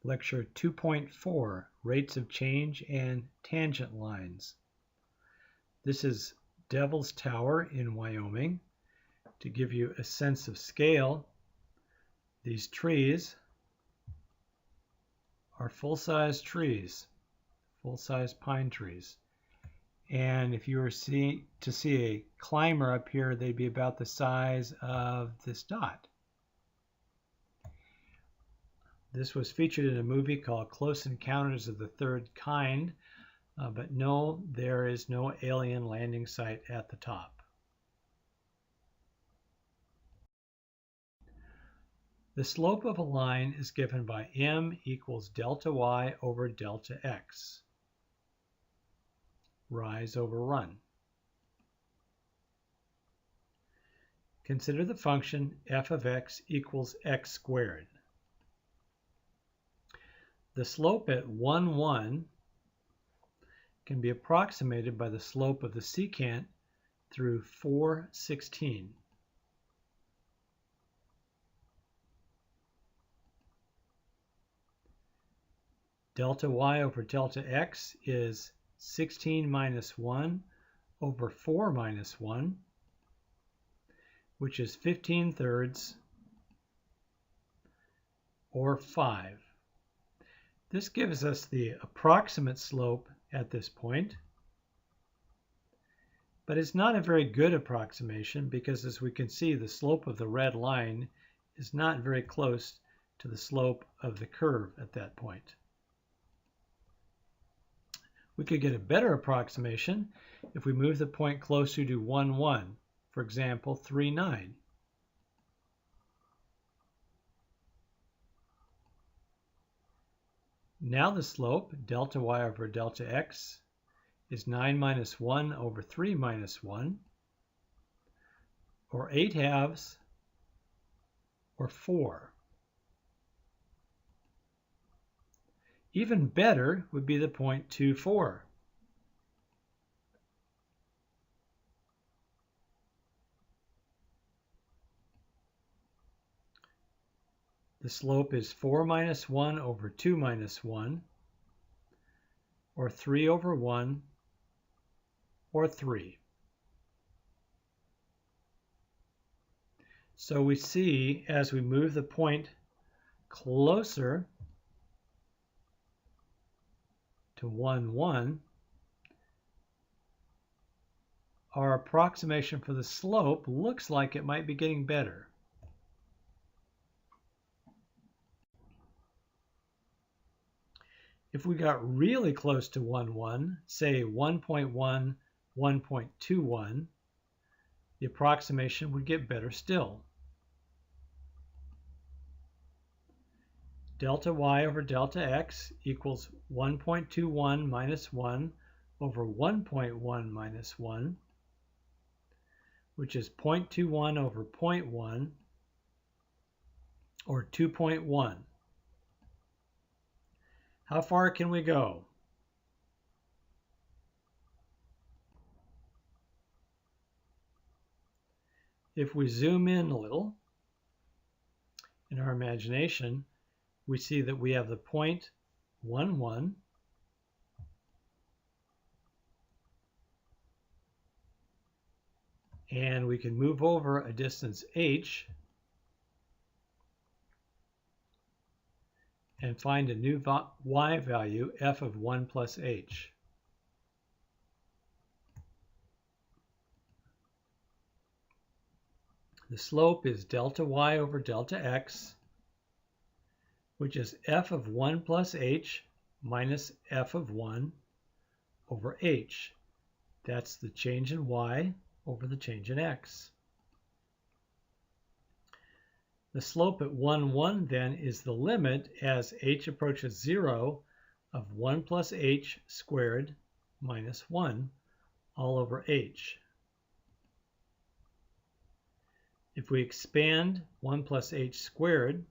Lecture 2.4, Rates of Change and Tangent Lines. This is Devil's Tower in Wyoming. To give you a sense of scale, these trees are full-size trees, full-size pine trees. And if you were to see a climber up here, they'd be about the size of this dot. This was featured in a movie called Close Encounters of the Third Kind, but no, there is no alien landing site at the top. The slope of a line is given by m equals delta y over delta x. Rise over run. Consider the function f of x equals x squared. The slope at 1, 1 can be approximated by the slope of the secant through 4, 16. Delta y over delta x is 16 minus 1 over 4 minus 1, which is 15/3 or 5. This gives us the approximate slope at this point, but it's not a very good approximation because, as we can see, the slope of the red line is not very close to the slope of the curve at that point. We could get a better approximation if we move the point closer to 1, 1, for example, 3, 9. Now the slope, delta y over delta x, is 9 minus 1 over 3 minus 1, or 8/2, or 4. Even better would be the point 2, 4. The slope is 4 minus 1 over 2 minus 1, or 3 over 1, or 3. So we see, as we move the point closer to 1, 1, our approximation for the slope looks like it might be getting better. If we got really close to 1, 1, say 1.1, 1.21, the approximation would get better still. Delta y over delta x equals 1.21 minus 1 over 1.1 minus 1, which is 0.21 over 0.1, or 2.1. How far can we go? If we zoom in a little in our imagination, we see that we have the point 1, 1, and we can move over a distance h and find a new y value, f of 1 plus h. The slope is delta y over delta x, which is f of 1 plus h minus f of 1 over h. That's the change in y over the change in x. The slope at 1, 1 then is the limit as h approaches 0 of 1 plus h squared minus 1 all over h. If we expand 1 plus h squared,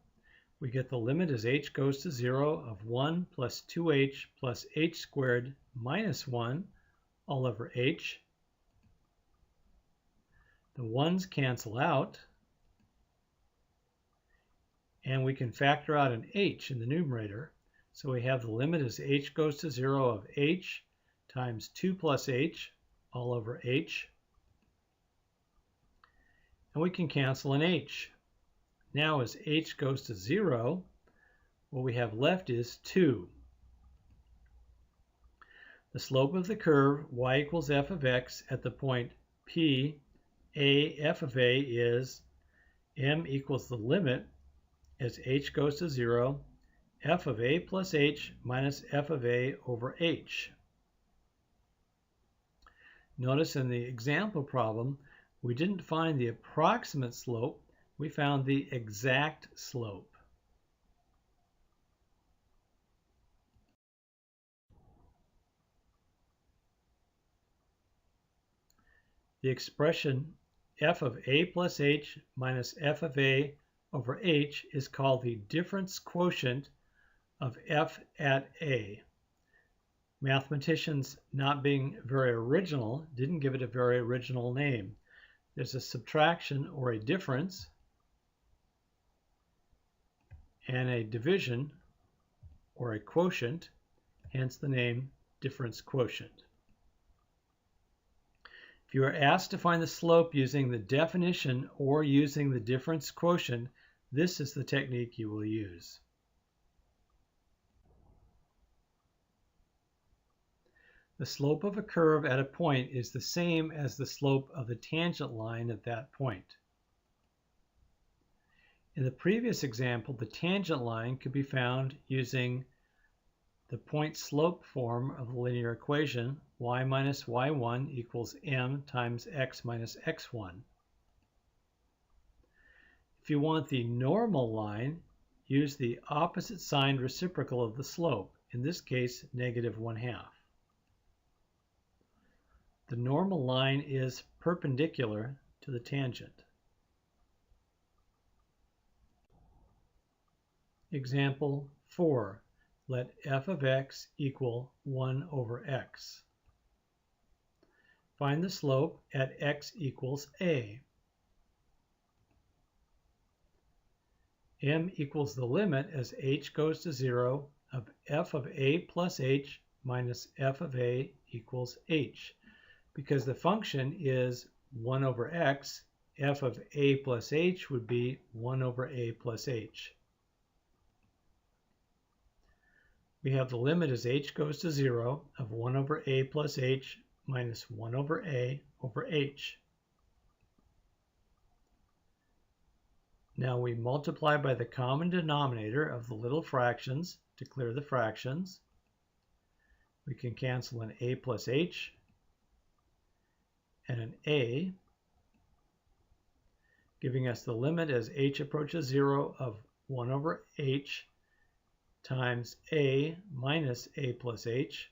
we get the limit as h goes to 0 of 1 plus 2h plus h squared minus 1 all over h. The 1's cancel out, and we can factor out an h in the numerator. So we have the limit as h goes to 0 of h times 2 plus h all over h. And we can cancel an h. Now as h goes to 0, what we have left is 2. The slope of the curve y equals f of x at the point P, a f of a is m equals the limit as h goes to 0, f of a plus h minus f of a over h. Notice in the example problem, we didn't find the approximate slope, we found the exact slope. The expression f of a plus h minus f of a over h is called the difference quotient of f at a. Mathematicians, not being very original, didn't give it a very original name. There's a subtraction or a difference and a division or a quotient, hence the name difference quotient. If you are asked to find the slope using the definition or using the difference quotient, this is the technique you will use. The slope of a curve at a point is the same as the slope of the tangent line at that point. In the previous example, the tangent line could be found using the point slope form of the linear equation, y minus y1 equals m times x minus x1. If you want the normal line, use the opposite signed reciprocal of the slope, in this case negative 1/2. The normal line is perpendicular to the tangent. Example 4. Let f of x equal 1 over x. Find the slope at x equals a. M equals the limit as h goes to 0 of f of a plus h minus f of a equals h. Because the function is 1 over x, f of a plus h would be 1 over a plus h. We have the limit as h goes to 0 of 1 over a plus h minus 1 over a over h. Now we multiply by the common denominator of the little fractions to clear the fractions. We can cancel an a plus h and an a, giving us the limit as h approaches 0 of 1 over h times a minus a plus h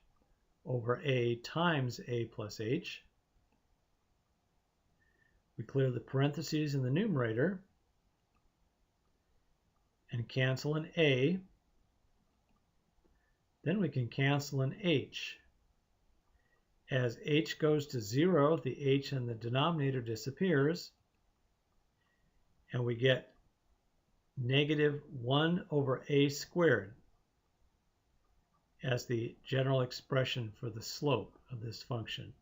over a times a plus h. We clear the parentheses in the numerator and cancel an a. Then we can cancel an h. As h goes to 0, the h in the denominator disappears, and we get negative 1 over a squared as the general expression for the slope of this function.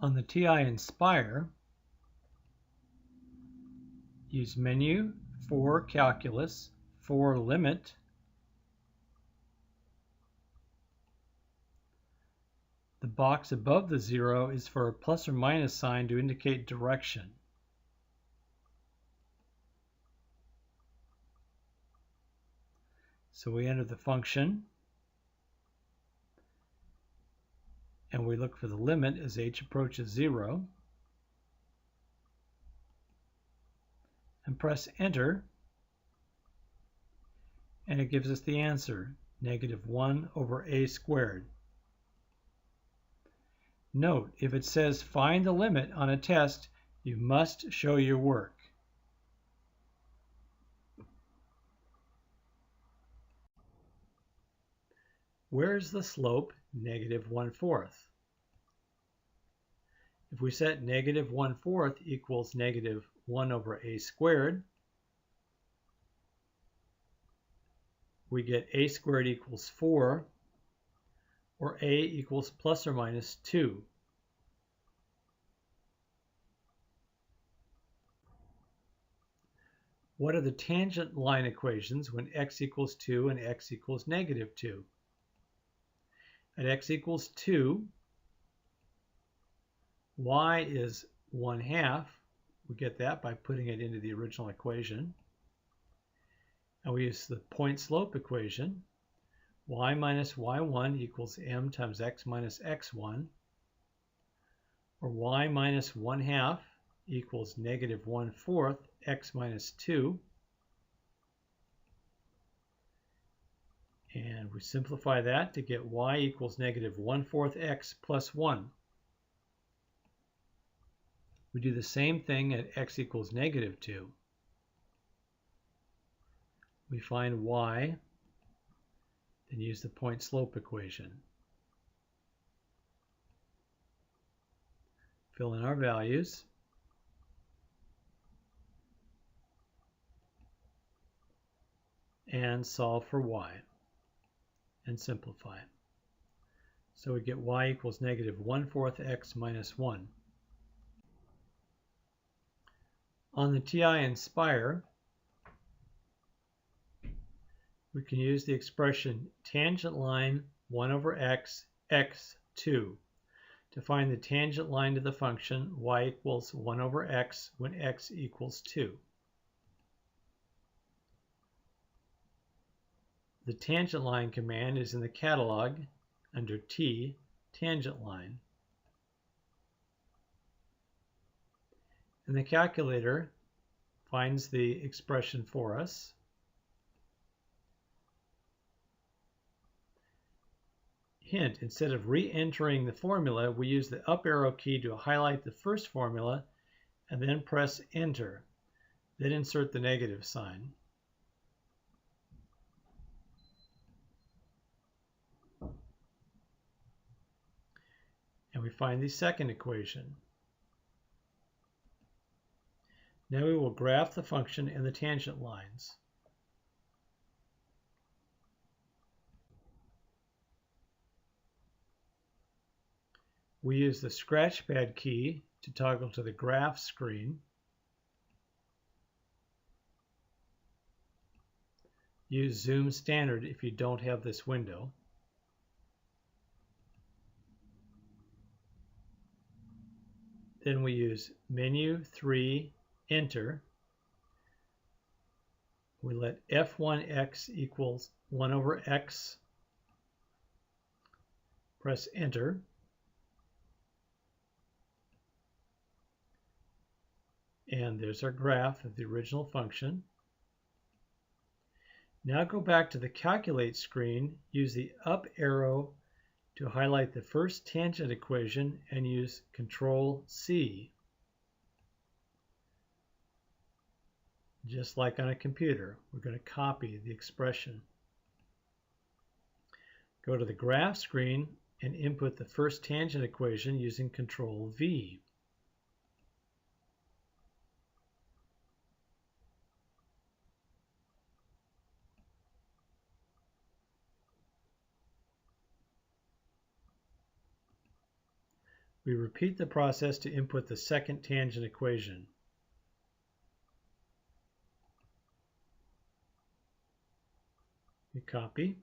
On the TI-nspire, use menu for calculus, for limit, the box above the 0 is for a plus or minus sign to indicate direction. So we enter the function and we look for the limit as h approaches 0 and press enter, and it gives us the answer, negative 1 over a squared. Note, if it says find the limit on a test, you must show your work. Where is the slope negative 1/4? If we set negative 1/4 equals negative 1 over a squared, we get a squared equals 4, or a equals plus or minus 2. What are the tangent line equations when x equals 2 and x equals negative 2? At x equals 2, y is 1/2. We get that by putting it into the original equation. And we use the point slope equation. Y minus y1 equals m times x minus x1. Or y minus 1/2 equals negative 1/4 x minus 2. And we simplify that to get y equals negative 1/4 x plus 1. We do the same thing at x equals negative 2. We find y, then use the point slope equation. Fill in our values. And solve for y. And simplify. So we get y equals negative 1/4 x minus 1. On the TI-nspire, we can use the expression tangent line 1 over x, x2 to find the tangent line to the function y equals 1 over x when x equals 2. The tangent line command is in the catalog under T, tangent line. And the calculator finds the expression for us. Hint, instead of re-entering the formula, we use the up arrow key to highlight the first formula and then press enter. Then insert the negative sign. And we find the second equation. Now we will graph the function and the tangent lines. We use the scratchpad key to toggle to the graph screen. Use Zoom Standard if you don't have this window. Then we use Menu 3, Enter. We let f1x equals 1 over x. Press Enter. And there's our graph of the original function. Now go back to the Calculate screen, use the up arrow to highlight the first tangent equation and use Control-C. Just like on a computer, we're going to copy the expression. Go to the graph screen and input the first tangent equation using Control-V. We repeat the process to input the second tangent equation. We copy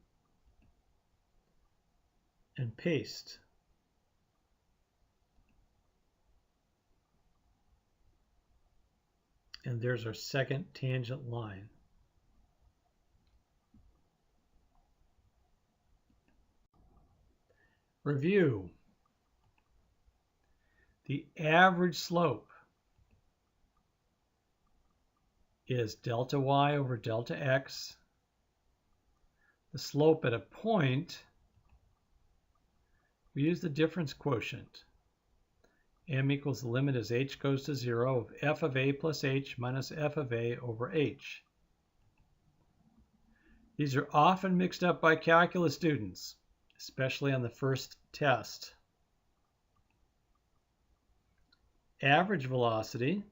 and paste. And there's our second tangent line. Review. The average slope is delta y over delta x. The slope at a point, we use the difference quotient. M equals the limit as h goes to 0 of f of a plus h minus f of a over h. These are often mixed up by calculus students, especially on the first test. average velocity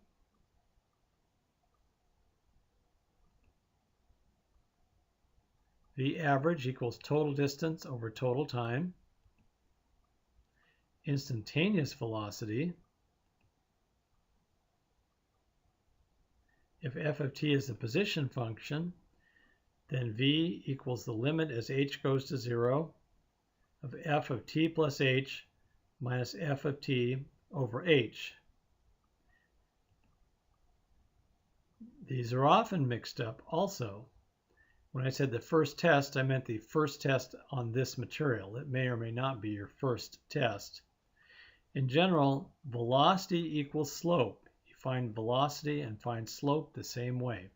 V average equals total distance over total time. Instantaneous velocity, if f of t is the position function, then v equals the limit as h goes to 0 of f of t plus h minus f of t over h. These are often mixed up also. When I said the first test, I meant the first test on this material. It may or may not be your first test. In general, velocity equals slope. You find velocity and find slope the same way.